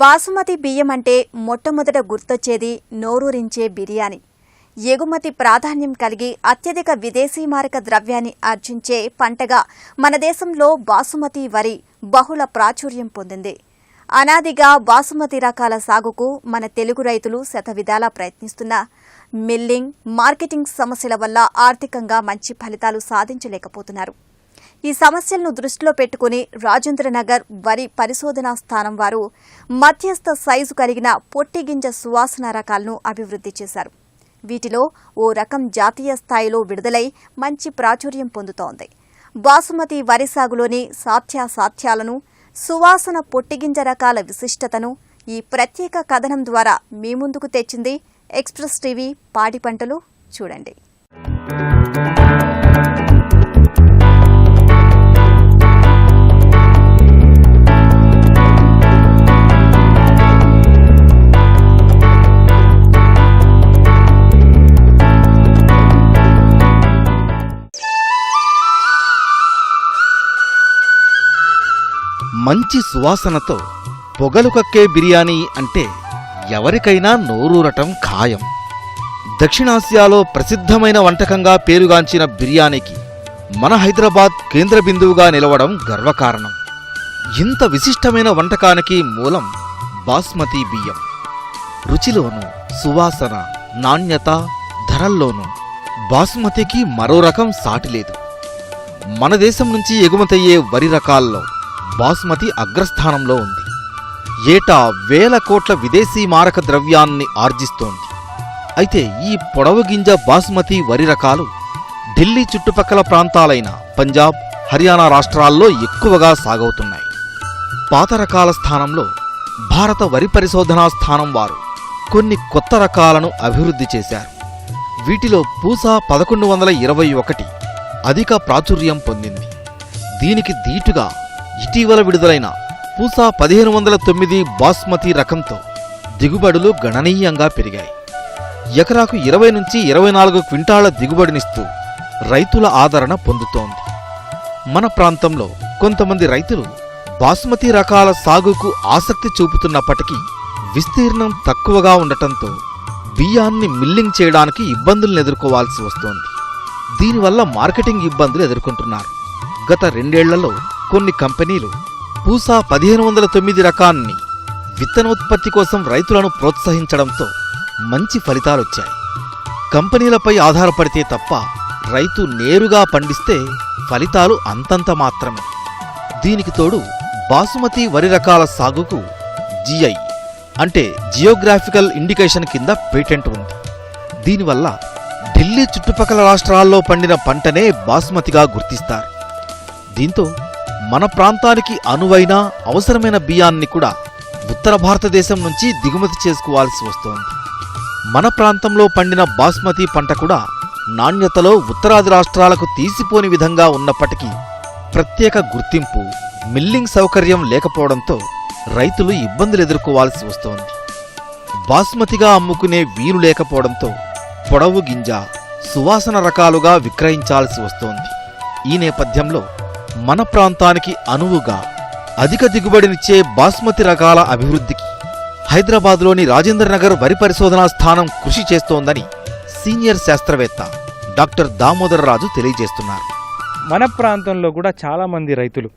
బాసుమతి బియ్యం అంటే మొట్టమొదట గుర్తొచ్చేది నోరూరించే బిర్యానీ. ఎగుమతి ప్రాధాన్యం కలిగి అత్యధిక విదేశీ మారక ద్రవ్యాన్ని ఆర్జించే పంటగా మన దేశంలో బాసుమతి వరి బహుళ ప్రాచుర్యం పొందింది. అనాదిగా బాసుమతి రకాల సాగుకు మన తెలుగు రైతులు శతవిధాలా ప్రయత్నిస్తున్నా మిల్లింగ్, మార్కెటింగ్ సమస్యల వల్ల ఆర్థికంగా మంచి ఫలితాలు సాధించలేకపోతున్నారు. ఈ సమస్యలను దృష్టిలో పెట్టుకుని రాజేంద్రనగర్ వరి పరిశోధనా స్థానం వారు మధ్యస్థ సైజు కలిగిన పొట్టిగింజ సువాసన రకాలను అభివృద్ధి చేశారు. వీటిలో ఓ రకం జాతీయ స్థాయిలో విడుదలై మంచి ప్రాచుర్యం పొందుతోంది. బాసుమతి వరి సాగులోని సాధ్యాసాధ్యాలను, సువాసన పొట్టిగింజ రకాల విశిష్టతను ఈ ప్రత్యేక కథనం ద్వారా మీ ముందుకు తెచ్చింది ఎక్స్ప్రెస్ టీవీ పాడి పంటలు. చూడండి. మంచి సువాసనతో పొగలు కక్కే బిర్యానీ అంటే ఎవరికైనా నోరూరటం ఖాయం. దక్షిణాసియాలో ప్రసిద్ధమైన వంటకంగా పేరుగాంచిన బిర్యానీకి మన హైదరాబాద్ కేంద్ర బిందువుగా నిలవడం గర్వకారణం. ఇంత విశిష్టమైన వంటకానికి మూలం బాస్మతి బియ్యం. రుచిలోనూ, సువాసన, నాణ్యత, ధరల్లోనూ బాస్మతికి మరో రకం సాటిలేదు. మన దేశం నుంచి ఎగుమతయ్యే వరి రకాల్లో బాస్మతి అగ్రస్థానంలో ఉంది. ఏటా వేల కోట్ల విదేశీ మారక ద్రవ్యాన్ని ఆర్జిస్తోంది. అయితే ఈ పొడవు గింజ బాస్మతి వరి రకాలు ఢిల్లీ చుట్టుపక్కల ప్రాంతాలైన పంజాబ్, హర్యానా రాష్ట్రాల్లో ఎక్కువగా సాగవుతున్నాయి. పాత రకాల స్థానంలో భారత వరి పరిశోధనా స్థానం వారు కొన్ని కొత్త రకాలను అభివృద్ధి చేశారు. వీటిలో పూసా 1121 అధిక ప్రాచుర్యం పొందింది. దీనికి దీటుగా ఇటీవల విడుదలైన పూసా 1509 బాస్మతి రకంతో దిగుబడులు గణనీయంగా పెరిగాయి. ఎకరాకు 20 నుంచి 24 క్వింటాళ్ల దిగుబడినిస్తూ రైతుల ఆదరణ పొందుతోంది. మన ప్రాంతంలో కొంతమంది రైతులు బాస్మతి రకాల సాగుకు ఆసక్తి చూపుతున్నప్పటికీ విస్తీర్ణం తక్కువగా ఉండటంతో బియ్యాన్ని మిల్లింగ్ చేయడానికి ఇబ్బందులను ఎదుర్కోవాల్సి వస్తోంది. దీనివల్ల మార్కెటింగ్ ఇబ్బందులు ఎదుర్కొంటున్నారు. గత 2 ఏళ్లలో కొన్ని కంపెనీలు పూసా 1509 రకాన్ని విత్తనోత్పత్తి కోసం రైతులను ప్రోత్సహించడంతో మంచి ఫలితాలొచ్చాయి. కంపెనీలపై ఆధారపడితే తప్ప రైతు నేరుగా పండిస్తే ఫలితాలు అంతంత మాత్రమే. దీనికి తోడు బాసుమతి వరి రకాల సాగుకు జిఐ అంటే జియోగ్రాఫికల్ ఇండికేషన్ కింద పేటెంట్ ఉంది. దీనివల్ల ఢిల్లీ చుట్టుపక్కల రాష్ట్రాల్లో పండిన పంటనే బాస్మతిగా గుర్తిస్తారు. దీంతో మన ప్రాంతానికి అనువైన అవసరమైన బియ్యాన్ని కూడా ఉత్తర భారతదేశం నుంచి దిగుమతి చేసుకోవాల్సి వస్తోంది. మన ప్రాంతంలో పండిన బాస్మతి పంట కూడా నాణ్యతలో ఉత్తరాది రాష్ట్రాలకు తీసిపోని విధంగా ఉన్నప్పటికీ ప్రత్యేక గుర్తింపు, మిల్లింగ్ సౌకర్యం లేకపోవడంతో రైతులు ఇబ్బందులు ఎదుర్కోవాల్సి వస్తోంది. బాస్మతిగా అమ్ముకునే వీలు లేకపోవడంతో పొడవు గింజ, సువాసన రకాలుగా విక్రయించాల్సి వస్తోంది. ఈ నేపథ్యంలో మన ప్రాంతానికి అనువుగా అధిక దిగుబడినిచ్చే బాస్మతి రకాల అభివృద్ధికి హైదరాబాద్లోని రాజేంద్రనగర్ వరి పరిశోధనా స్థానం కృషి చేస్తోందని సీనియర్ శాస్త్రవేత్త డాక్టర్ దామోదర్ రాజు తెలియజేస్తున్నారు. మన ప్రాంతంలో కూడా చాలామంది రైతులు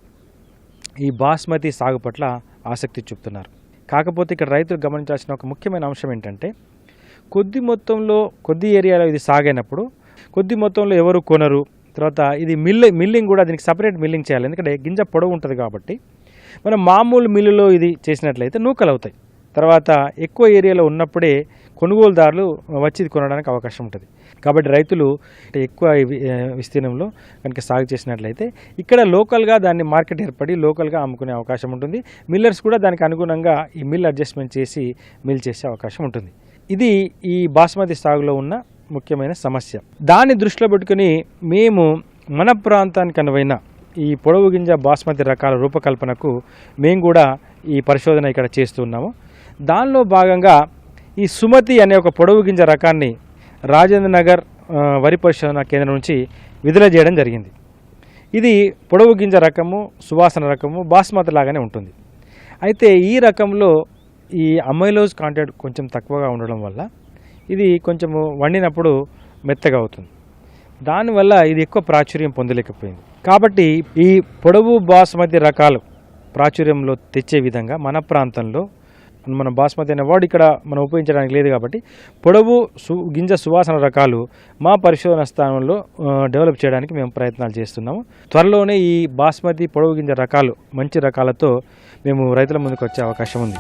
ఈ బాస్మతి సాగు పట్ల ఆసక్తి చూపుతున్నారు. కాకపోతే ఇక్కడ రైతులు గమనించాల్సిన ఒక ముఖ్యమైన అంశం ఏంటంటే కొద్ది ఏరియాలో ఇది సాగైనప్పుడు కొద్ది మొత్తంలో ఎవరు కొనరు. తర్వాత ఇది మిల్లింగ్ కూడా దీనికి సపరేట్ మిల్లింగ్ చేయాలి. ఎందుకంటే గింజ పొడవు ఉంటుంది కాబట్టి మనం మామూలు మిల్లులో ఇది చేసినట్లయితే నూకలు అవుతాయి. తర్వాత ఎక్కువ ఏరియాలో ఉన్నప్పుడే కొనుగోలుదారులు వచ్చి కొనడానికి అవకాశం ఉంటుంది. కాబట్టి రైతులు ఎక్కువ విస్తీర్ణంలో కనుక సాగు చేసినట్లయితే ఇక్కడ లోకల్గా దాన్ని మార్కెట్ ఏర్పడి లోకల్గా అమ్ముకునే అవకాశం ఉంటుంది. మిల్లర్స్ కూడా దానికి అనుగుణంగా ఈ మిల్ అడ్జస్ట్మెంట్ చేసి మిల్ చేసే అవకాశం ఉంటుంది. ఇది ఈ బాస్మతి సాగులో ఉన్న ముఖ్యమైన సమస్య. దాన్ని దృష్టిలో పెట్టుకుని మేము మన ప్రాంతానికి అనువైన ఈ పొడవు గింజ బాస్మతి రకాల రూపకల్పనకు మేము కూడా ఈ పరిశోధన ఇక్కడ చేస్తున్నాము. దానిలో భాగంగా ఈ సుమతి అనే ఒక పొడవు గింజ రకాన్ని రాజేంద్రనగర్ వరి పరిశోధన కేంద్రం నుంచి విడుదల చేయడం జరిగింది. ఇది పొడవు గింజ రకము, సువాసన రకము, బాస్మతి లాగానే ఉంటుంది. అయితే ఈ రకంలో ఈ అమైలోజ్ కాంటెంట్ కొంచెం తక్కువగా ఉండడం వల్ల ఇది కొంచెము వండినప్పుడు మెత్తగా అవుతుంది. దానివల్ల ఇది ఎక్కువ ప్రాచుర్యం పొందలేకపోయింది. కాబట్టి ఈ పొడవు బాస్మతి రకాలు ప్రాచుర్యంలో తెచ్చే విధంగా మన ప్రాంతంలో మన బాస్మతి అనే వర్డ్ ఇక్కడ మనం ఉపయోగించడానికి లేదు కాబట్టి పొడవు గింజ సువాసన రకాలు మా పరిశోధన స్థానంలో డెవలప్ చేయడానికి మేము ప్రయత్నాలు చేస్తున్నాము. త్వరలోనే ఈ బాస్మతి పొడవు గింజ రకాలు మంచి రకాలతో మేము రైతుల ముందుకు వచ్చే అవకాశం ఉంది.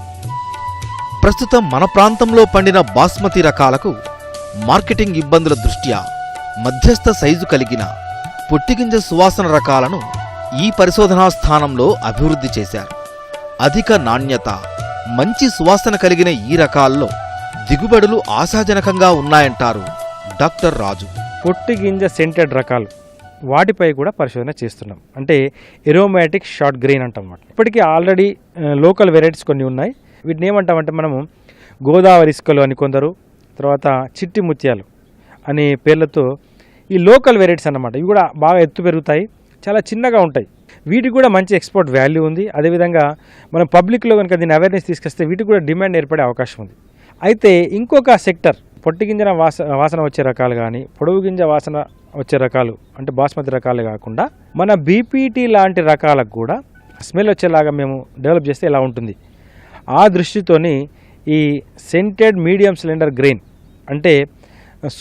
ప్రస్తుతం మన ప్రాంతంలో పండిన బాస్మతి రకాలకు మార్కెటింగ్ ఇబ్బందుల దృష్ట్యా మధ్యస్థ సైజు కలిగిన పొట్టిగింజ సువాసన రకాలను ఈ పరిశోధనా స్థానంలో అభివృద్ధి చేశారు. అధిక నాణ్యత, మంచి సువాసన కలిగిన ఈ రకాల్లో దిగుబడులు ఆశాజనకంగా ఉన్నాయంటారు డాక్టర్ రాజు. పొట్టి గింజ సెంటెడ్ రకాలు వాటిపై కూడా పరిశోధన చేస్తున్నాం. అంటే ఎరోమాటిక్ షార్ట్ గ్రెయిన్ అంటాం అన్నమాట. ఇప్పటికీ ఆల్రెడీ లోకల్ వెరైటీస్ కొన్ని ఉన్నాయి. వీటిని ఏమంటామంటే మనము గోదావరి ఇసుకలు అని కొందరు, తర్వాత చిట్టి ముత్యాలు అనే పేర్లతో ఈ లోకల్ వెరైటీస్ అన్నమాట. ఇవి కూడా బాగా ఎత్తు పెరుగుతాయి, చాలా చిన్నగా ఉంటాయి. వీటికి కూడా మంచి ఎక్స్పోర్ట్ వాల్యూ ఉంది. అదేవిధంగా మనం పబ్లిక్లో కనుక దీన్ని అవేర్నెస్ తీసుకొస్తే వీటికి కూడా డిమాండ్ ఏర్పడే అవకాశం ఉంది. అయితే ఇంకొక సెక్టర్ పొట్టి గింజన వాసన వచ్చే రకాలు కానీ పొడవు గింజ వాసన వచ్చే రకాలు అంటే బాస్మతి రకాలు కాకుండా మన బీపీటీ లాంటి రకాలకు కూడా స్మెల్ వచ్చేలాగా మేము డెవలప్ చేస్తే ఎలా ఉంటుంది, ఆ దృష్టితోని ఈ సెంటెడ్ మీడియం సిలిండర్ గ్రెయిన్ అంటే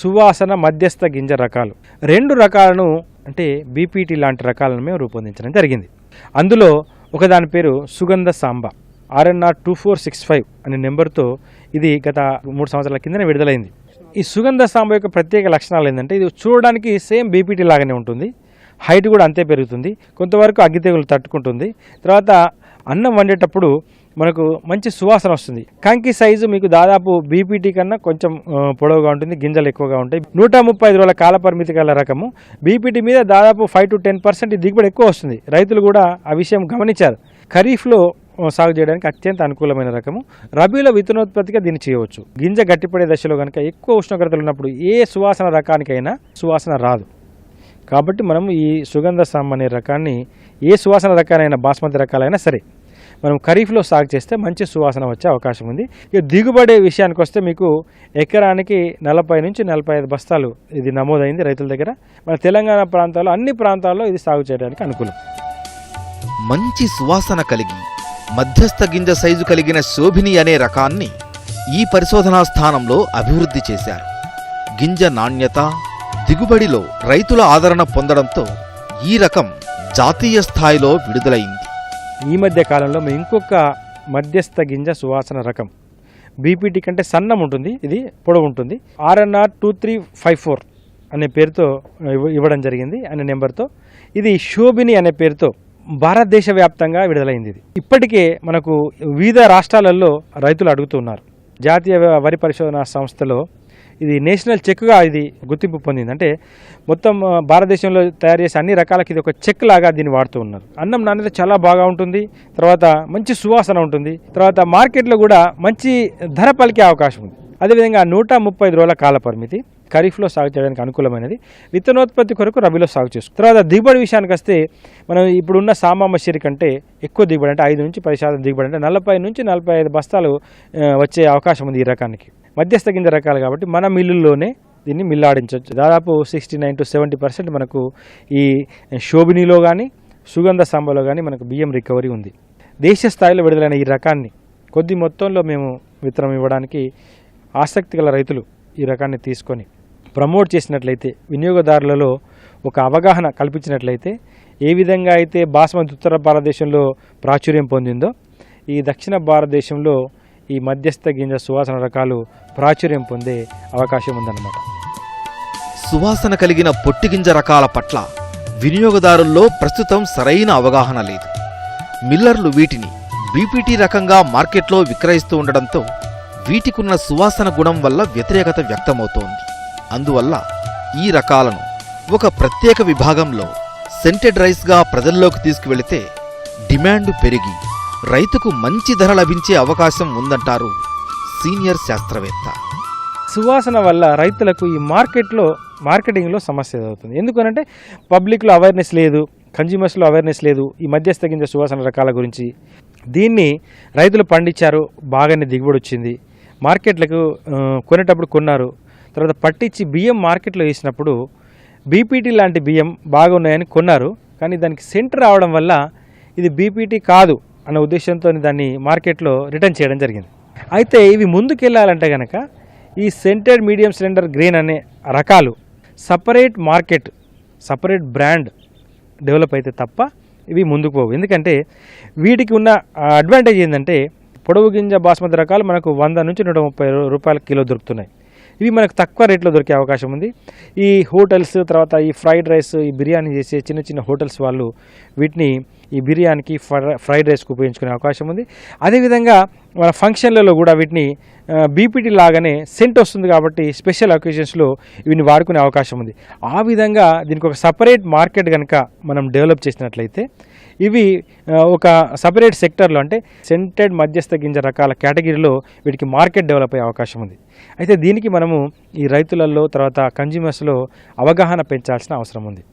సువాసన మధ్యస్థ గింజ రకాలు 2 రకాలను అంటే బీపీటీ లాంటి రకాలను మేము రూపొందించడం జరిగింది. అందులో ఒకదాని పేరు సుగంధ సాంబ RNR 2465 అనే నెంబర్తో ఇది గత 3 సంవత్సరాల కిందనే విడుదలైంది. ఈ సుగంధ సాంబ యొక్క ప్రత్యేక లక్షణాలు ఏంటంటే ఇది చూడడానికి సేమ్ బీపీటీ లాగానే ఉంటుంది, హైట్ కూడా అంతే పెరుగుతుంది, కొంతవరకు అగ్గి తెగులు తట్టుకుంటుంది. తర్వాత అన్నం వండేటప్పుడు మనకు మంచి సువాసన వస్తుంది. కంకి సైజు మీకు దాదాపు బీపీటీ కన్నా కొంచెం పొడవుగా ఉంటుంది, గింజలు ఎక్కువగా ఉంటాయి. 135 రోజుల కాల పరిమితి గల రకము. బీపీటీ మీద దాదాపు 5 to 10% దిగుబడి ఎక్కువ వస్తుంది. రైతులు కూడా ఆ విషయం గమనించారు. ఖరీఫ్లో సాగు చేయడానికి అత్యంత అనుకూలమైన రకము. రబీలో విత్తనోత్పత్తిగా దీన్ని చేయవచ్చు. గింజ గట్టిపడే దశలో కనుక ఎక్కువ ఉష్ణోగ్రతలు ఉన్నప్పుడు ఏ సువాసన రకానికైనా సువాసన రాదు. కాబట్టి మనం ఈ సుగంధ సాంబ అనే రకాన్ని ఏ సువాసన రకాలైనా బాస్మతి రకాలైనా సరే మనం ఖరీఫ్లో సాగు చేస్తే మంచి సువాసన వచ్చే అవకాశం ఉంది. ఇక దిగుబడి విషయానికి వస్తే మీకు ఎకరానికి 40 నుంచి 45 బస్తాలు ఇది నమోదైంది రైతుల దగ్గర. మన తెలంగాణ ప్రాంతాల్లో అన్ని ప్రాంతాల్లో ఇది సాగు చేయడానికి అనుకూలం. మంచి సువాసన కలిగి మధ్యస్థ గింజ సైజు కలిగిన శోభిని అనే రకాన్ని ఈ పరిశోధనా స్థానంలో అభివృద్ధి చేశారు. గింజ నాణ్యత, దిగుబడిలో రైతుల ఆదరణ పొందడంతో ఈ రకం జాతీయ స్థాయిలో విడుదలైంది. ఈ మధ్య కాలంలో మేము ఇంకొక మధ్యస్థ గింజ సువాసన రకం బీపీటీ కంటే సన్నం ఉంటుంది, ఇది పొడవు ఉంటుంది, RNR 2354 అనే పేరుతో ఇవ్వడం జరిగింది అనే నెంబర్తో. ఇది శోభిని అనే పేరుతో భారతదేశ వ్యాప్తంగా విడుదలైంది. ఇది ఇప్పటికే మనకు వివిధ రాష్ట్రాలలో రైతులు అడుగుతున్నారు. జాతీయ వరి పరిశోధన సంస్థలో ఇది నేషనల్ చెక్గా ఇది గుర్తింపు పొందింది. అంటే మొత్తం భారతదేశంలో తయారు చేసే అన్ని రకాలకి ఇది ఒక చెక్ లాగా దీన్ని వాడుతూ ఉన్నారు. అన్నం నాణ్యత చాలా బాగా ఉంటుంది, తర్వాత మంచి సువాసన ఉంటుంది, తర్వాత మార్కెట్లో కూడా మంచి ధర పలికే అవకాశం ఉంది. అదేవిధంగా 135 రోజుల కాల పరిమితి, ఖరీఫ్లో సాగు చేయడానికి అనుకూలమైనది, విత్తనోత్పత్తి కొరకు రబీలో సాగు చేసుకుంటాం. తర్వాత దిగుబడి విషయానికి వస్తే మనం ఇప్పుడున్న సామామ షిరి కంటే ఎక్కువ దిగుబడి అంటే 5 నుంచి 10% దిగుబడి అంటే 40 నుంచి 45 బస్తాలు వచ్చే అవకాశం ఉంది ఈ రకానికి. మధ్యస్థ గింజ రకాలు కాబట్టి మన మిల్లుల్లోనే దీన్ని మిల్లాడించవచ్చు. దాదాపు 69 to 70% మనకు ఈ శోభినిలో కానీ సుగంధ సాంబలో కానీ మనకు బియ్యం రికవరీ ఉంది. దేశ స్థాయిలో విడుదలైన ఈ రకాన్ని కొద్ది మొత్తంలో మేము విత్తనం ఇవ్వడానికి ఆసక్తి గల రైతులు ఈ రకాన్ని తీసుకొని ప్రమోట్ చేసినట్లయితే, వినియోగదారులలో ఒక అవగాహన కల్పించినట్లయితే, ఏ విధంగా అయితే బాస్మతి ఉత్తర భారతదేశంలో ప్రాచుర్యం పొందిందో ఈ దక్షిణ భారతదేశంలో ఈ మధ్యస్థ గింజ సువాసన రకాలు ప్రాచుర్యం పొందే అవకాశం ఉందన్నమాట. సువాసన కలిగిన పొట్టిగింజ రకాల పట్ల వినియోగదారుల్లో ప్రస్తుతం సరైన అవగాహన లేదు. మిల్లర్లు వీటిని బీపీటీ రకంగా మార్కెట్లో విక్రయిస్తూ ఉండడంతో వీటికున్న సువాసన గుణం వల్ల వ్యతిరేకత వ్యక్తమవుతోంది. అందువల్ల ఈ రకాలను ఒక ప్రత్యేక విభాగంలో సెంటెడ్ రైస్గా ప్రజల్లోకి తీసుకువెళితే డిమాండ్ పెరిగి రైతుకు మంచి ధర లభించే అవకాశం ఉందంటారు సీనియర్ శాస్త్రవేత్త. సువాసన వల్ల రైతులకు ఈ మార్కెటింగ్లో సమస్య అవుతుంది. ఎందుకనంటే పబ్లిక్లో అవేర్నెస్ లేదు, కన్జ్యూమర్స్లో అవేర్నెస్ లేదు ఈ మధ్యస్థ గింజ సువాసన రకాల గురించి. దీన్ని రైతులు పండించారు, బాగానే దిగుబడి వచ్చింది, మార్కెట్లకు కొనేటప్పుడు కొన్నారు. తర్వాత పట్టించి బియ్యం మార్కెట్లో వేసినప్పుడు బీపీటీ లాంటి బియ్యం బాగున్నాయని కొన్నారు, కానీ దానికి సెంట్ రావడం వల్ల ఇది బీపీటీ కాదు అన్న ఉద్దేశంతో దాన్ని మార్కెట్లో రిటర్న్ చేయడం జరిగింది. అయితే ఇవి ముందుకెళ్ళాలంటే కనుక ఈ సెంటెడ్ మీడియం సిలిండర్ గ్రెయిన్ అనే రకాలు separate market, separate brand develop అయితే తప్ప ఇవి ముందుకు పోవు. ఎందుకంటే వీటికి ఉన్న అడ్వాంటేజ్ ఏంటంటే పొడవు గింజ బాస్మతి రకాలు మనకు 100 నుంచి 130 రూపాయల కిలో దొరుకుతున్నాయి. ఇవి మనకు తక్కువ రేట్లో దొరికే అవకాశం ఉంది. ఈ హోటల్స్, తర్వాత ఈ ఫ్రైడ్ రైస్, ఈ బిర్యానీ చేసే చిన్న చిన్న హోటల్స్ వాళ్ళు వీటిని ఈ బిర్యానీకి, ఫ్రైడ్ రైస్కి ఉపయోగించుకునే అవకాశం ఉంది. అదేవిధంగా మన ఫంక్షన్లలో కూడా వీటిని బీపీటీ లాగానే సెంట్ వస్తుంది కాబట్టి స్పెషల్ అకేషన్స్లో వీటిని వాడుకునే అవకాశం ఉంది. ఆ విధంగా దీనికి ఒక సపరేట్ మార్కెట్ కనుక మనం డెవలప్ చేసినట్లయితే ఇవి ఒక సపరేట్ సెక్టర్లో, అంటే సెంటెడ్ మధ్యస్థ గింజ రకాల కేటగిరీలో వీటికి మార్కెట్ డెవలప్ అయ్యే అవకాశం ఉంది. అయితే దీనికి మనము ఈ రైతులలో, తర్వాత కన్జ్యూమర్స్లో అవగాహన పెంచాల్సిన అవసరం ఉంది.